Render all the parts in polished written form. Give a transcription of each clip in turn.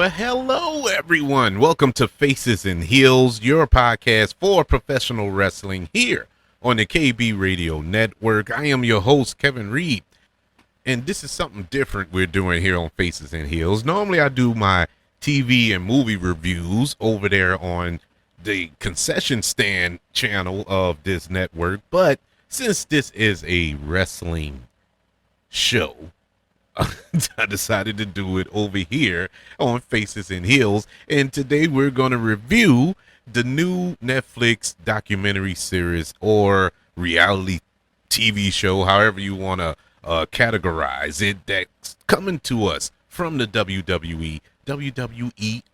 Well, hello, everyone. Welcome to Faces and Heels, your podcast for professional wrestling here on the KB Radio Network. I am your host, Kevin Reed, and this is something different we're doing here on Faces and Heels. Normally, I do my TV and movie reviews over there on the concession stand channel of this network, but since this is a wrestling show, I decided to do it over here on Faces and Heels. And today we're going to review the new Netflix documentary series or reality TV show, however you want to categorize it, that's coming to us from the WWE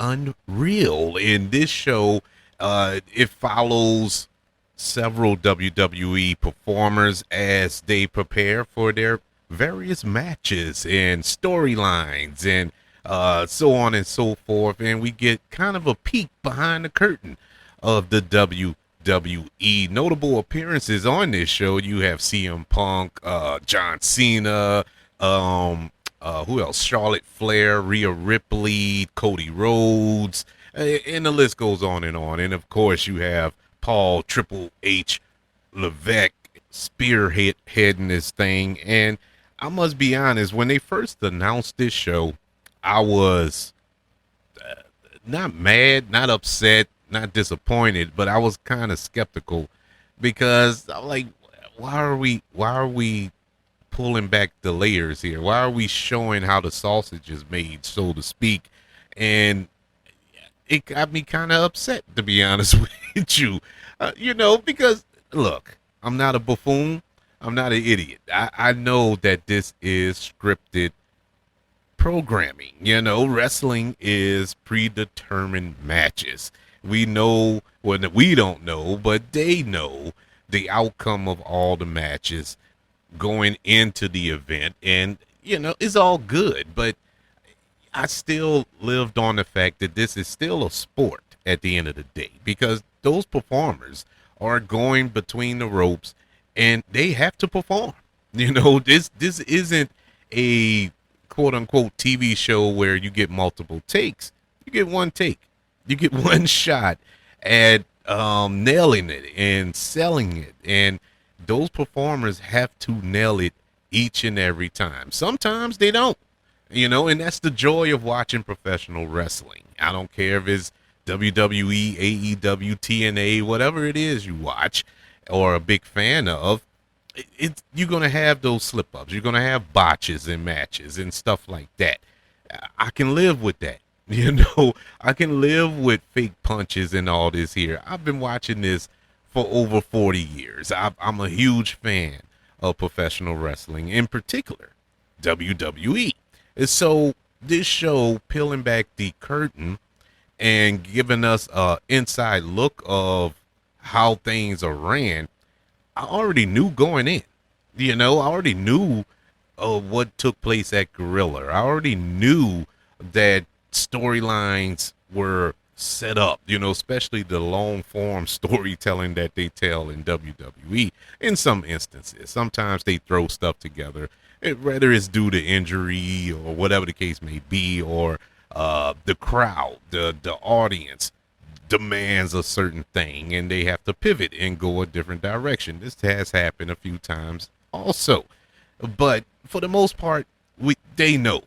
Unreal. In this show, it follows several WWE performers as they prepare for their various matches and storylines and so on and so forth. And we get kind of a peek behind the curtain of the WWE. Notable appearances on this show, you have CM Punk, John Cena, who else? Charlotte Flair, Rhea Ripley, Cody Rhodes, and the list goes on. And of course, you have Paul Triple H Levesque spearheading this thing. And I must be honest, when they first announced this show, I was not mad, not upset, not disappointed, but I was kind of skeptical because I'm like, why are we pulling back the layers here? Why are we showing how the sausage is made, so to speak? And it got me kind of upset, to be honest with you. Because look, I'm not a buffoon. I'm not an idiot. I know that this is scripted programming. Wrestling is predetermined matches. We know, well, we don't know, but they know the outcome of all the matches going into the event. And, it's all good. But I still lived on the fact that this is still a sport at the end of the day, because those performers are going between the ropes and they have to perform. This isn't a quote unquote TV show where you get multiple takes. You get one take. You get one shot at nailing it and selling it. And those performers have to nail it each and every time. Sometimes they don't, and that's the joy of watching professional wrestling. I don't care if it's WWE, AEW, TNA, whatever it is you watch or a big fan of, you're going to have those slip-ups. You're going to have botches in matches and stuff like that. I can live with that. I can live with fake punches and all this here. I've been watching this for over 40 years. I'm a huge fan of professional wrestling, in particular WWE. And so this show, peeling back the curtain and giving us an inside look of how things are ran, I already knew going in. I already knew what took place at Gorilla. I already knew that storylines were set up, especially the long form storytelling that they tell in WWE in some instances. Sometimes they throw stuff together, whether it's due to injury or whatever the case may be, or the crowd, the audience demands a certain thing and they have to pivot and go a different direction. This has happened a few times also, but for the most part, they know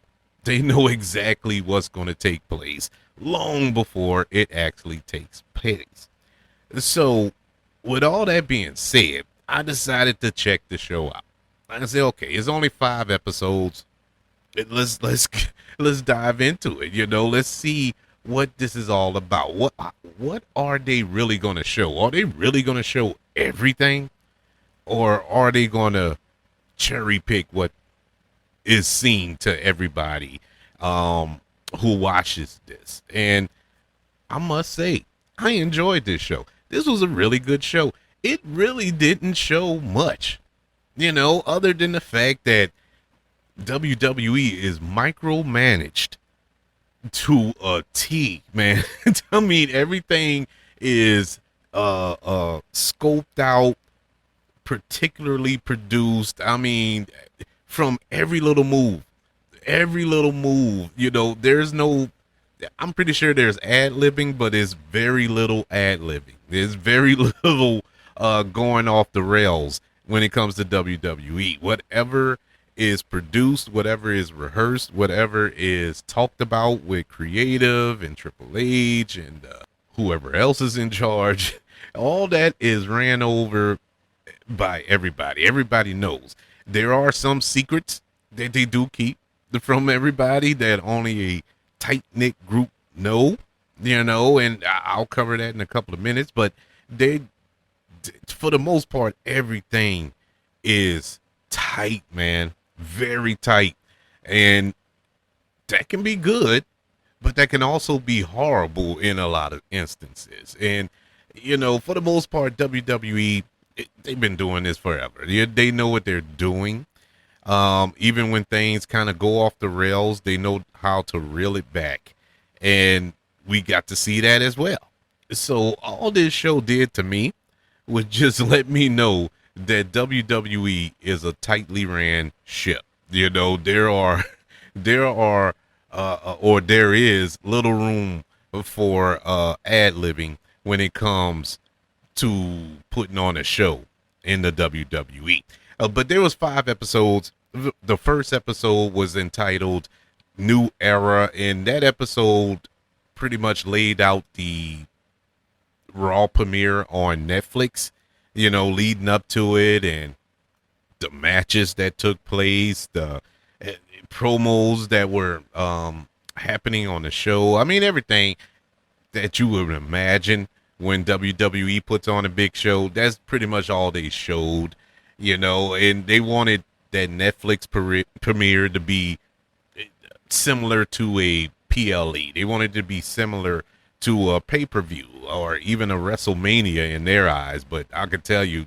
exactly what's going to take place long before it actually takes place. So with all that being said, I decided to check the show out. I said, okay, it's only 5 episodes. Let's dive into it. Let's see what this is all about. What are they really going to show? Are they really going to show everything, or are they going to cherry pick what is seen to everybody who watches this? And I must say, I enjoyed this show. This was a really good show. It really didn't show much, other than the fact that WWE is micromanaged to a T, man. I mean, everything is scoped out, particularly produced. I mean, from every little move, there's no I'm pretty sure there's ad-libbing, but it's very little ad-libbing. There's very little going off the rails when it comes to WWE. Whatever is produced, whatever is rehearsed, whatever is talked about with creative and Triple H and whoever else is in charge, all that is ran over by everybody. Everybody knows. There are some secrets that they do keep from everybody that only a tight knit group know, and I'll cover that in a couple of minutes. But they, for the most part, everything is tight, man, very tight, and that can be good, but that can also be horrible in a lot of instances. And for the most part, WWE, they've been doing this forever. They know what they're doing. Even when things kind of go off the rails, they know how to reel it back. And we got to see that as well. So all this show did to me was just let me know that WWE is a tightly ran ship. There are, there is little room for ad-libbing when it comes to putting on a show in the WWE. But there was 5 episodes. The first episode was entitled New Era, and that episode pretty much laid out the Raw premiere on Netflix, leading up to it, and the matches that took place, the promos that were happening on the show. I mean, everything that you would imagine when WWE puts on a big show, that's pretty much all they showed, and they wanted that Netflix premiere to be similar to a PLE. They wanted to be similar to a pay-per-view or even a WrestleMania in their eyes. But I could tell you,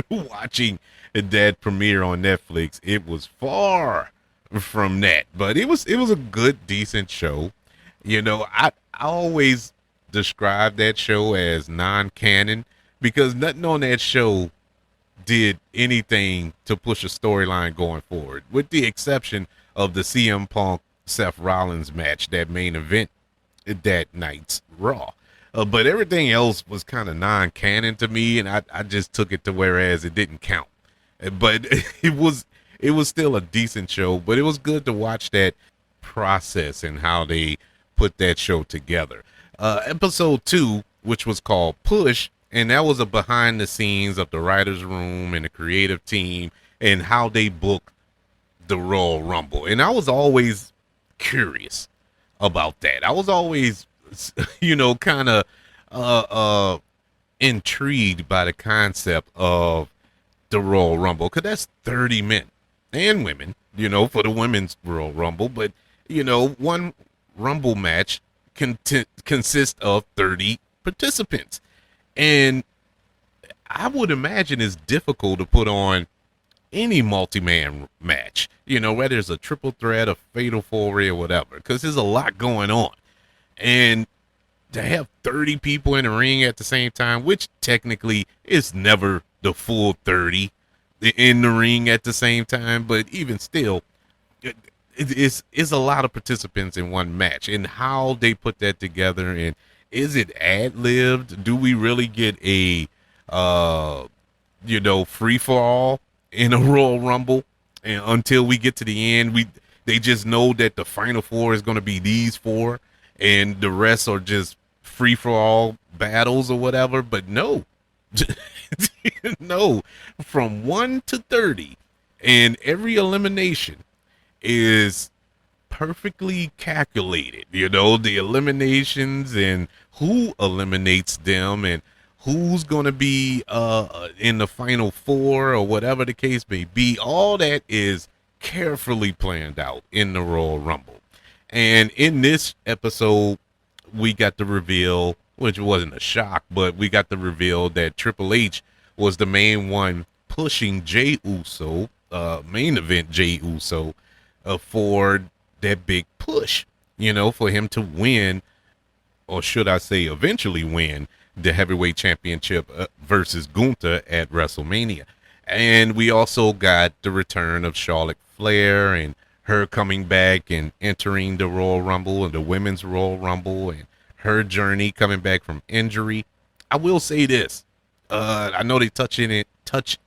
watching that premiere on Netflix, it was far from that. But it was a good, decent show. I always describe that show as non-canon because nothing on that show did anything to push a storyline going forward, with the exception of the CM Punk Seth Rollins match, that main event that night's Raw. But everything else was kind of non-canon to me, and I just took it to whereas it didn't count. But it was still a decent show, but it was good to watch that process and how they put that show together. Episode 2, which was called Push, and that was a behind the scenes of the writer's room and the creative team and how they booked the Royal Rumble. And I was always curious about that. I was always, kind of intrigued by the concept of the Royal Rumble, because that's 30 men and women, for the women's Royal Rumble. But, one Rumble match consists of 30 participants. And I would imagine it's difficult to put on any multi-man match, whether it's a triple threat, a fatal four-way, or whatever, because there's a lot going on. And to have 30 people in the ring at the same time, which technically is never the full 30 in the ring at the same time, but even still, it's a lot of participants in one match, and how they put that together. And is it ad-libbed? Do we really get a free-for-all in a Royal Rumble? And until we get to the end, they just know that the final 4 is going to be these 4, and the rest are just free-for-all battles or whatever. But no, no, from 1 to 30, and every elimination is perfectly calculated. The eliminations and who eliminates them and who's going to be in the final 4 or whatever the case may be. All that is carefully planned out in the Royal Rumble. And in this episode, we got the reveal, which wasn't a shock, but we got the reveal that Triple H was the main one pushing Jey Uso, main event Jey Uso, for that big push, for him to win, or should I say eventually win, the heavyweight championship versus Gunther at WrestleMania. And we also got the return of Charlotte Flair and her coming back and entering the Royal Rumble and the Women's Royal Rumble and her journey coming back from injury. I will say this. I know they touch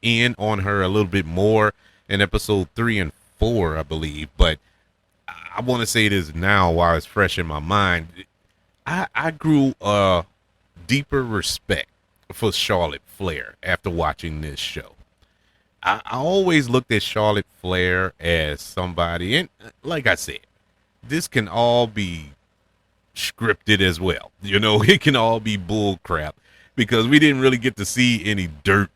in on her a little bit more in episode 3 and 4, I believe, but I want to say this now while it's fresh in my mind. I grew a deeper respect for Charlotte Flair after watching this show. I always looked at Charlotte Flair as somebody, and like I said, this can all be scripted as well. You know, it can all be bull crap because we didn't really get to see any dirt,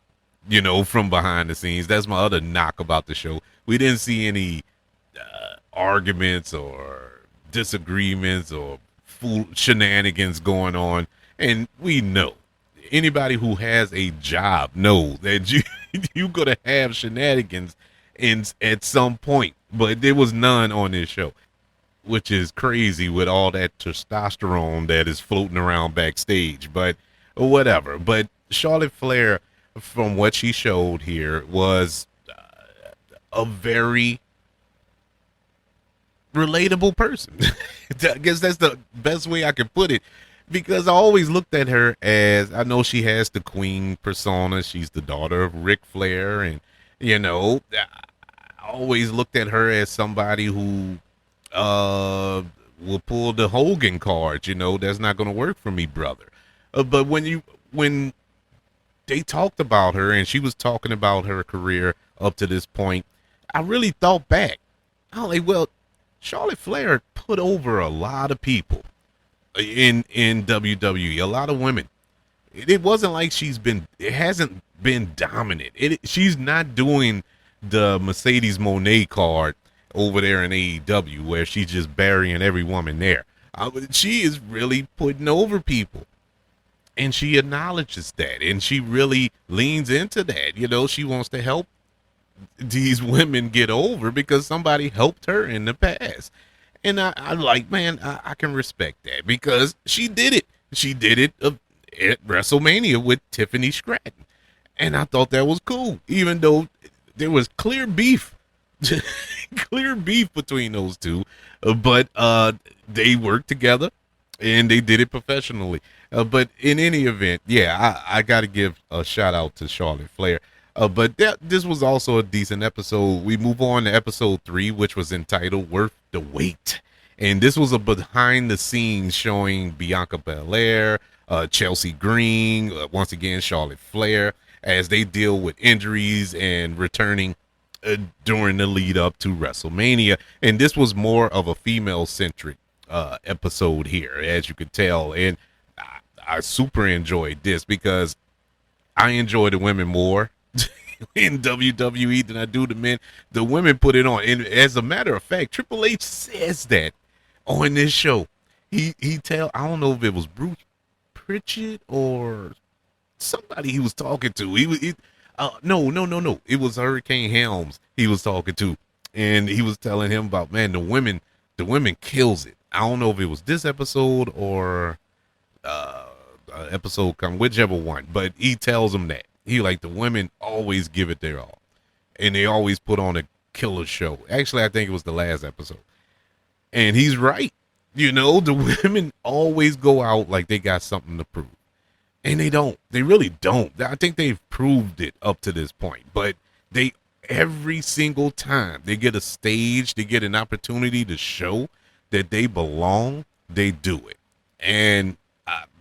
you know, from behind the scenes. That's my other knock about the show. We didn't see any arguments or disagreements or shenanigans going on. And we know anybody who has a job knows that you're gonna have shenanigans at some point, but there was none on this show, which is crazy with all that testosterone that is floating around backstage. But whatever. But Charlotte Flair, from what she showed here, was a very relatable person. I guess that's the best way I can put it, because I always looked at her as, I know she has the queen persona. She's the daughter of Ric Flair, and you know, I always looked at her as somebody who will pull the Hogan card. You know, that's not going to work for me, brother. But when they talked about her and she was talking about her career up to this point, I really thought back. I was like, well, Charlotte Flair put over a lot of people in WWE, a lot of women. It wasn't like it hasn't been dominant. She's not doing the Mercedes Moné card over there in AEW where she's just burying every woman there. She is really putting over people. And she acknowledges that, and she really leans into that. You know, she wants to help these women get over because somebody helped her in the past. And I like, man, I can respect that because she did it. She did it at WrestleMania with Tiffany Stratton. And I thought that was cool, even though there was clear beef. Clear beef between those two. But they worked together and they did it professionally. But in any event, yeah, I got to give a shout out to Charlotte Flair. But this was also a decent episode. We move on to episode 3, which was entitled Worth the Wait. And this was a behind the scenes showing Bianca Belair, Chelsea Green, once again, Charlotte Flair, as they deal with injuries and returning during the lead up to WrestleMania. And this was more of a female centric episode here, as you could tell. And I super enjoyed this because I enjoy the women more in WWE than I do the men. The women put it on. And as a matter of fact, Triple H says that on this show. I don't know if it was Bruce Pritchard or somebody he was talking to. No. It was Hurricane Helms he was talking to. And he was telling him about, man, the women kills it. I don't know if it was this episode or episode whichever one, but he tells them that he like the women always give it their all and they always put on a killer show. Actually, I think it was the last episode, and he's right. You know, the women always go out like they got something to prove, and they really don't. I think they've proved it up to this point, but every single time they get a stage, they get an opportunity to show that they belong, they do it. And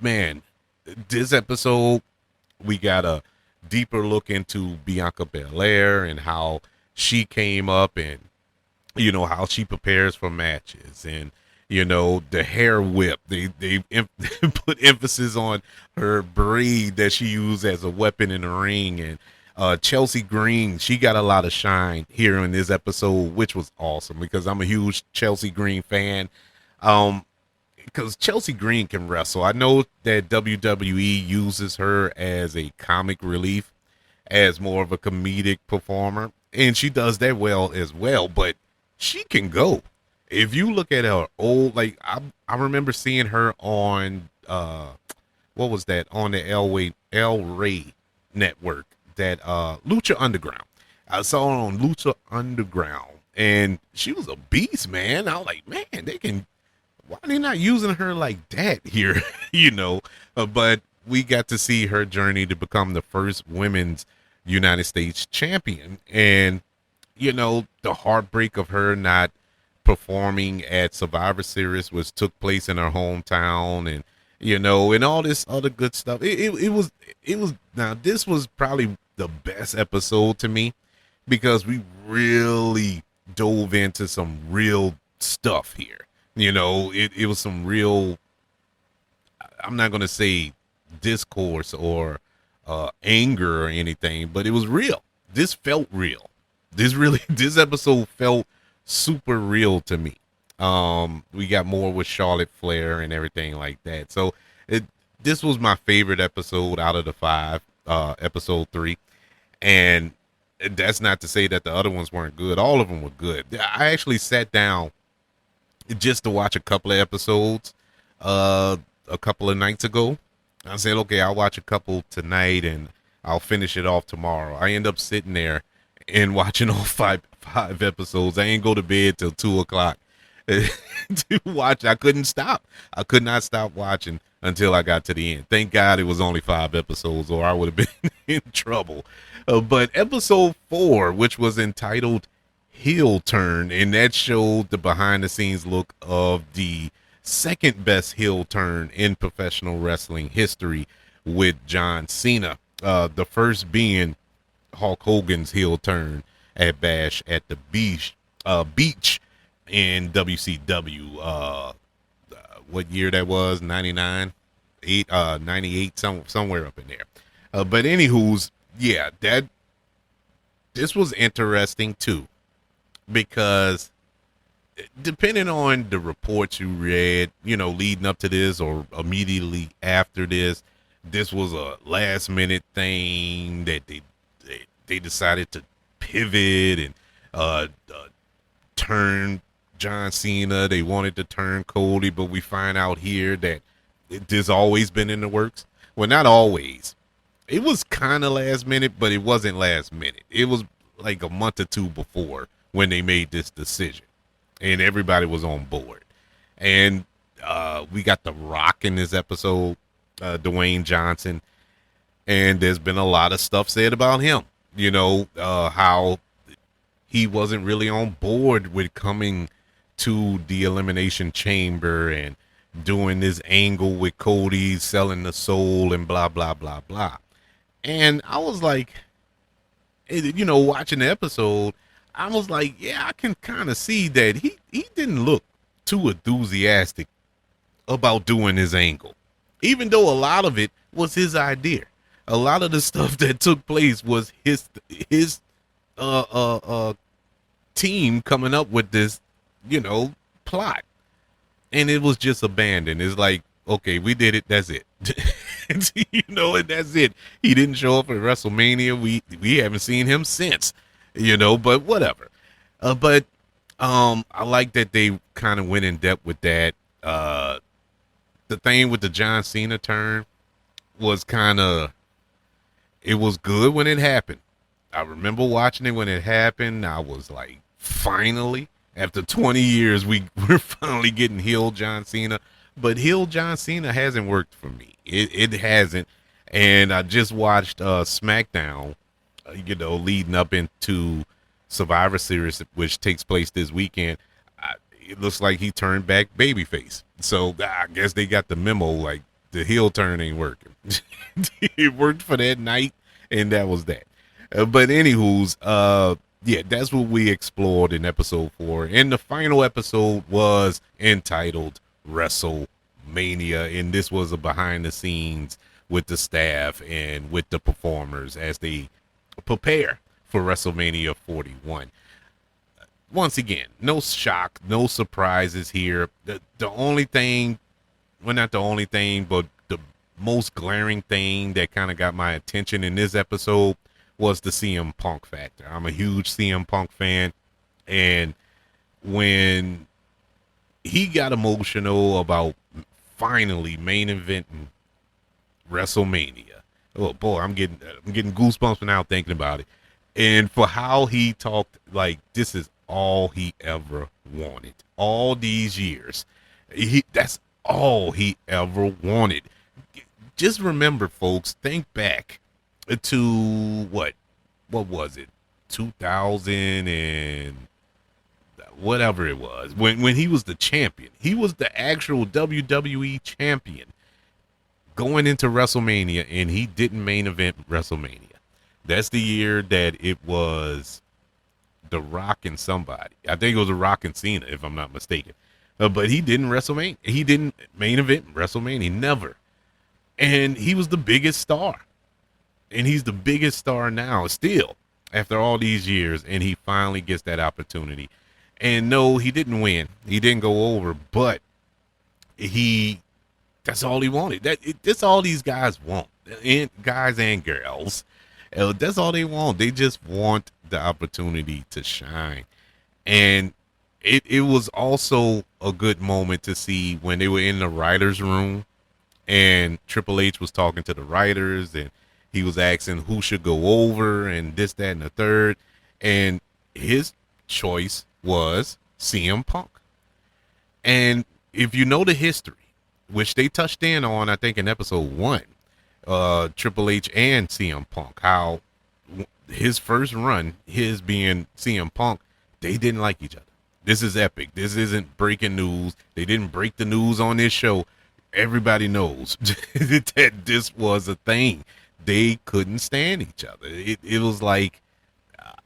man, this episode, we got a deeper look into Bianca Belair and how she came up and, you know, how she prepares for matches and, you know, the hair whip. They put emphasis on her braid that she used as a weapon in the ring. And Chelsea Green, she got a lot of shine here in this episode, which was awesome because I'm a huge Chelsea Green fan. Because Chelsea Green can wrestle. I know that WWE uses her as a comic relief, as more of a comedic performer, and she does that well as well, but she can go. If you look at her old, like I remember seeing her on what was that, on the El Rey network, that Lucha Underground. I saw her on Lucha Underground, and she was a beast, man. I was like, man, why are they not using her like that here? you know, but we got to see her journey to become the first women's United States champion, and the heartbreak of her not performing at Survivor Series, which took place in her hometown, and and all this other good stuff. It was now this was probably the best episode to me because we really dove into some real stuff here. It was some real, I'm not going to say discourse or anger or anything, but it was real. This felt real. This episode felt super real to me. We got more with Charlotte Flair and everything like that. So this was my favorite episode out of the 5, episode 3. And that's not to say that the other ones weren't good. All of them were good. I actually sat down just to watch a couple of episodes a couple of nights ago. I said, okay, I'll watch a couple tonight and I'll finish it off tomorrow. I end up sitting there and watching all five episodes. I ain't go to bed till 2:00 to watch. I couldn't stop. I could not stop watching until I got to the end. Thank God it was only 5 episodes, or I would have been in trouble. But episode 4, which was entitled Heel Turn, and that showed the behind the scenes look of the second best heel turn in professional wrestling history with John Cena. The first being Hulk Hogan's heel turn at Bash at the Beach in WCW. What year that was? 99, 98, somewhere up in there. But anywho's, yeah, this was interesting too, because depending on the reports you read, leading up to this or immediately after this was a last minute thing that they decided to pivot and turn John Cena. They wanted to turn Cody, but we find out here that this always been in the works. Well, not always. It was kind of last minute, but it wasn't last minute. It was like a month or 2 before when they made this decision, and everybody was on board. And we got The Rock in this episode, Dwayne Johnson, and there's been a lot of stuff said about him. How he wasn't really on board with coming to the Elimination Chamber and doing this angle with Cody selling the soul and blah, blah, blah, blah. And I was like, watching the episode, I was like, yeah, I can kind of see that he didn't look too enthusiastic about doing his angle, even though a lot of it was his idea. A lot of the stuff that took place was his team coming up with this, plot, and it was just abandoned. It's like, okay, we did it. That's it. And that's it. He didn't show up at WrestleMania. We haven't seen him since, but whatever. But I like that they kind of went in depth with that. The thing with the John Cena turn was it was good when it happened. I remember watching it when it happened. I was like, finally, after 20 years, we're finally getting heel John Cena. But heel John Cena hasn't worked for me. It hasn't. And I just watched SmackDown, leading up into Survivor Series, which takes place this weekend. It looks like he turned back babyface. So I guess they got the memo, like the heel turn ain't working. It worked for that night, and that was that. But anywho's, yeah, that's what we explored in episode 4. And the final episode was entitled WrestleMania, and this was a behind the scenes with the staff and with the performers as they prepare for WrestleMania 41. Once again, no shock, no surprises here. The only thing, well, not the only thing, but the most glaring thing that kind of got my attention in this episode was the CM Punk factor. I'm a huge CM Punk fan, and when he got emotional about finally main eventing WrestleMania, oh boy, I'm getting goosebumps now thinking about it. And for how he talked, like, this is all he ever wanted. All these years, that's all he ever wanted. Just remember, folks, think back to what was it? 2000 and whatever it was. When he was the champion. He was the actual WWE champion going into WrestleMania, and he didn't main event WrestleMania. That's the year that it was The Rock and somebody. I think it was The Rock and Cena, if I'm not mistaken. But he didn't WrestleMania. He didn't main event WrestleMania. Never. And he was the biggest star. And he's the biggest star now, still, after all these years. And he finally gets that opportunity. And no, he didn't win. He didn't go over. But that's all he wanted. That's all these guys want. And guys and girls. That's all they want. They just want the opportunity to shine. And it was also a good moment to see when they were in the writers' room and Triple H was talking to the writers and he was asking who should go over and this, that, and the third. And his choice was CM Punk. And if you know the history, which they touched in on, I think in episode 1, Triple H and CM Punk, how his first run, his being CM Punk, they didn't like each other. This is epic. This isn't breaking news. They didn't break the news on this show. Everybody knows that this was a thing. They couldn't stand each other. It was like,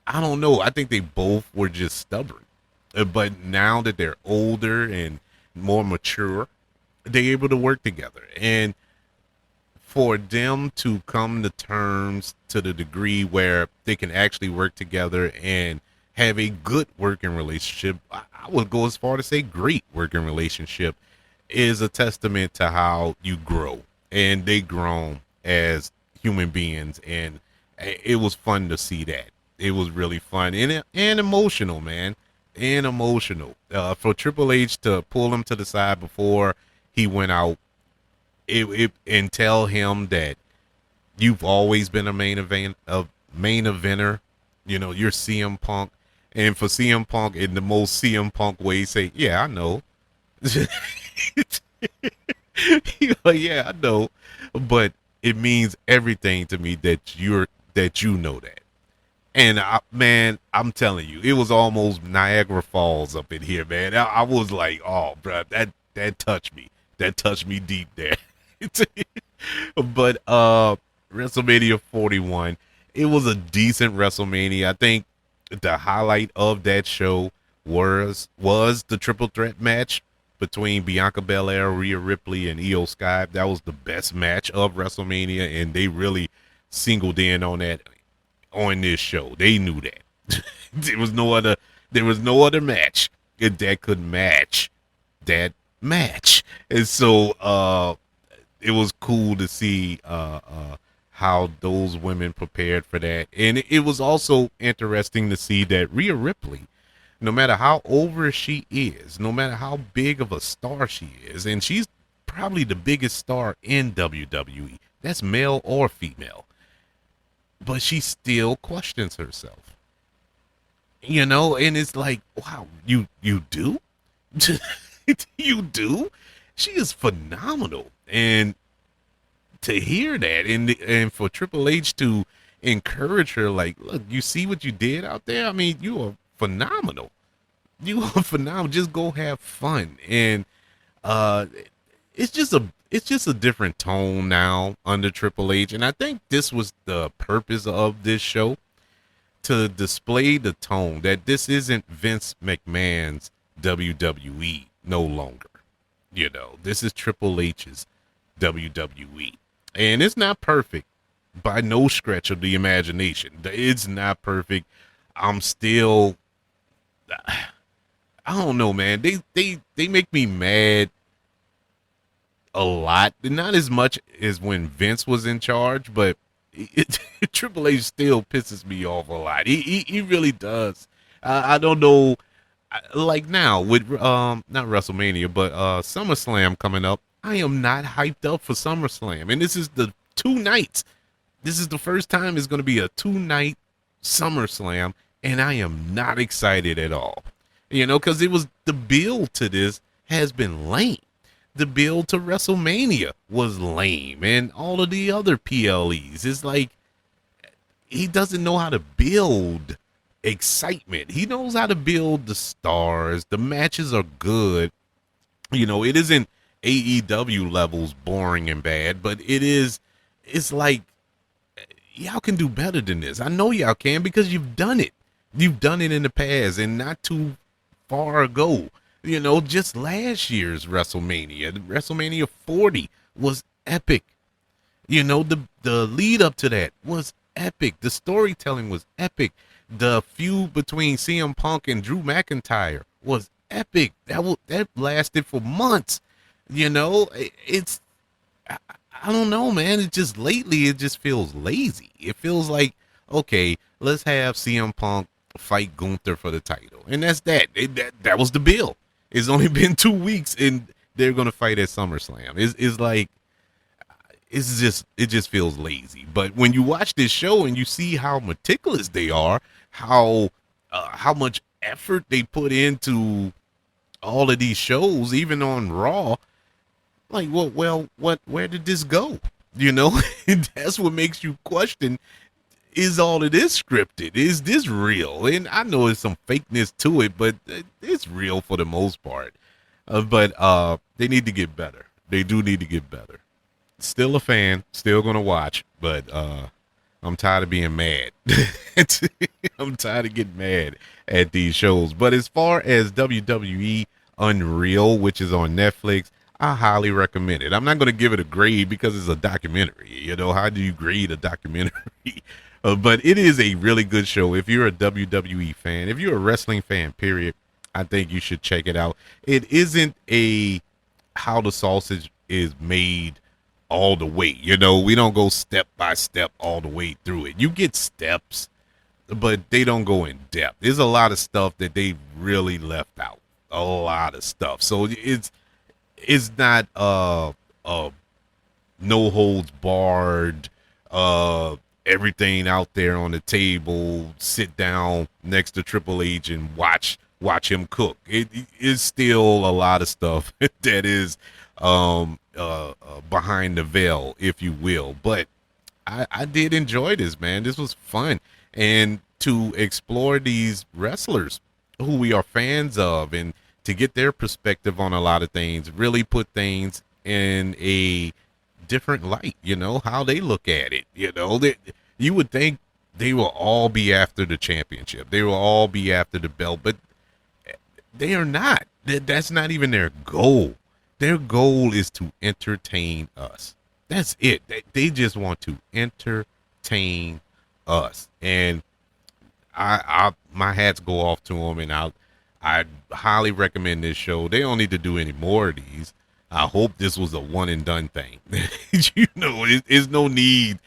I don't know. I think they both were just stubborn. But now that they're older and more mature, they're able to work together. And for them to come to terms to the degree where they can actually work together and have a good working relationship, I would go as far to say great working relationship, is a testament to how you grow. And they grown as human beings, and it was fun to see that. It was really fun and emotional, man, and emotional. For Triple H to pull him to the side before he went out, and tell him that you've always been a main eventer. You know, you're CM Punk. And for CM Punk, in the most CM Punk way, say, yeah, I know. Yeah, I know. But it means everything to me that you know that. And man, I'm telling you, it was almost Niagara Falls up in here, man. I was like, oh, bro, that touched me. That touched me deep there. But WrestleMania 41, it was a decent WrestleMania. I think the highlight of that show was the triple threat match between Bianca Belair, Rhea Ripley, and Io Sky. That was the best match of WrestleMania, and they really singled in on that on this show. They knew that. There was no other match that could match that match. And so it was cool to see how those women prepared for that. And it was also interesting to see that Rhea Ripley, no matter how over she is, no matter how big of a star she is, and she's probably the biggest star in WWE, that's male or female, but she still questions herself. You know, and it's like, wow, you do? You do? She is phenomenal. And to hear that, and for Triple H to encourage her, like, look, you see what you did out there? I mean, you are phenomenal. You are phenomenal. Just go have fun. And it's just a different tone now under Triple H. And I think this was the purpose of this show, to display the tone that this isn't Vince McMahon's WWE no longer. You know, this is Triple H's WWE. And it's not perfect by no stretch of the imagination. It's not perfect. I'm still, I don't know, man. They make me mad a lot. Not as much as when Vince was in charge, but Triple H still pisses me off a lot. He really does. I don't know. Like now with not WrestleMania, but SummerSlam coming up, I am not hyped up for SummerSlam, and this is the 2 nights. This is the first time it's going to be a 2-night SummerSlam and I am not excited at all. Because it was the build to this has been lame. The build to WrestleMania was lame, and all of the other PLEs. It's like he doesn't know how to build excitement. He knows how to build the stars. The matches are good. It isn't AEW levels boring and bad, but it's like y'all can do better than this. I know y'all can because you've done it. You've done it in the past and not too far ago. Just last year's WrestleMania 40 was epic. The lead up to that was epic. The storytelling was epic. The feud between CM Punk and Drew McIntyre was epic. That lasted for months. It's I don't know, man. It just lately it just feels lazy. It feels like, okay, let's have CM Punk fight Gunther for the title, and that's that. That was the bill. It's only been 2 weeks, and they're gonna fight at SummerSlam. It's like it just feels lazy. But when you watch this show and you see how meticulous they are, how much effort they put into all of these shows, even on Raw, like, where did this go? And that's what makes you question: is all of this scripted? Is this real? And I know there's some fakeness to it, but it's real for the most part. But they need to get better. They do need to get better. Still a fan, still gonna watch, but I'm tired of being mad. I'm tired of getting mad at these shows. But as far as WWE Unreal, which is on Netflix, I highly recommend it. I'm not going to give it a grade because it's a documentary. How do you grade a documentary? But it is a really good show. If you're a WWE fan, if you're a wrestling fan, period, I think you should check it out. It isn't a how the sausage is made all the way. We don't go step by step all the way through it. You get steps, but they don't go in depth. There's a lot of stuff that they really left out. A lot of stuff. So it's not no holds barred, everything out there on the table, sit down next to Triple H and watch him cook. It is still a lot of stuff that is behind the veil, if you will. But I did enjoy this, man. This was fun. And to explore these wrestlers who we are fans of and to get their perspective on a lot of things, really put things in a different light, how they look at it. You would think they will all be after the championship. They will all be after the belt, but they are not. That's not even their goal. Their goal is to entertain us. That's it. They just want to entertain us. And I my hats go off to them, and I highly recommend this show. They don't need to do any more of these. I hope this was a one and done thing. There's no need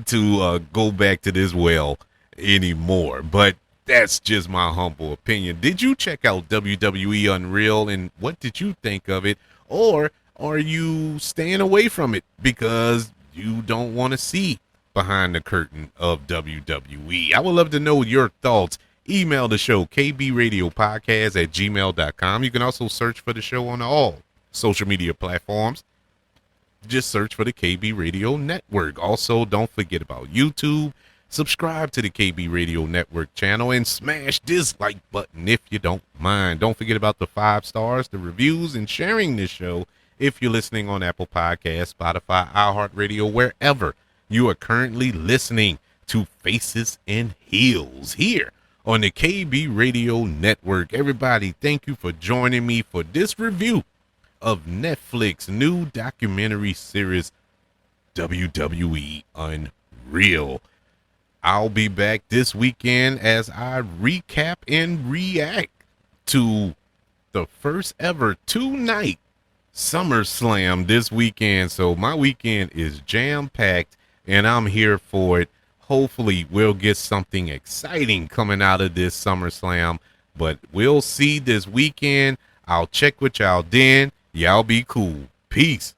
to go back to this well anymore. But that's just my humble opinion. Did you check out WWE Unreal, and what did you think of it? Or are you staying away from it because you don't want to see behind the curtain of WWE? I would love to know your thoughts. Email the show, kbradiopodcast@gmail.com. You can also search for the show on all social media platforms. Just search for the KB Radio Network. Also, don't forget about YouTube. Subscribe to the KB Radio Network channel and smash dislike button if you don't mind. Don't forget about the 5 stars, the reviews, and sharing this show if you're listening on Apple Podcasts, Spotify, iHeartRadio, wherever you are currently listening to Faces and Heels here on the KB Radio Network. Everybody, thank you for joining me for this review of Netflix new documentary series WWE Unreal. I'll be back this weekend as I recap and react to the first ever 2-night SummerSlam this weekend. So my weekend is jam-packed and I'm here for it. Hopefully we'll get something exciting coming out of this SummerSlam, but we'll see this weekend. I'll check with y'all then. Y'all be cool. Peace.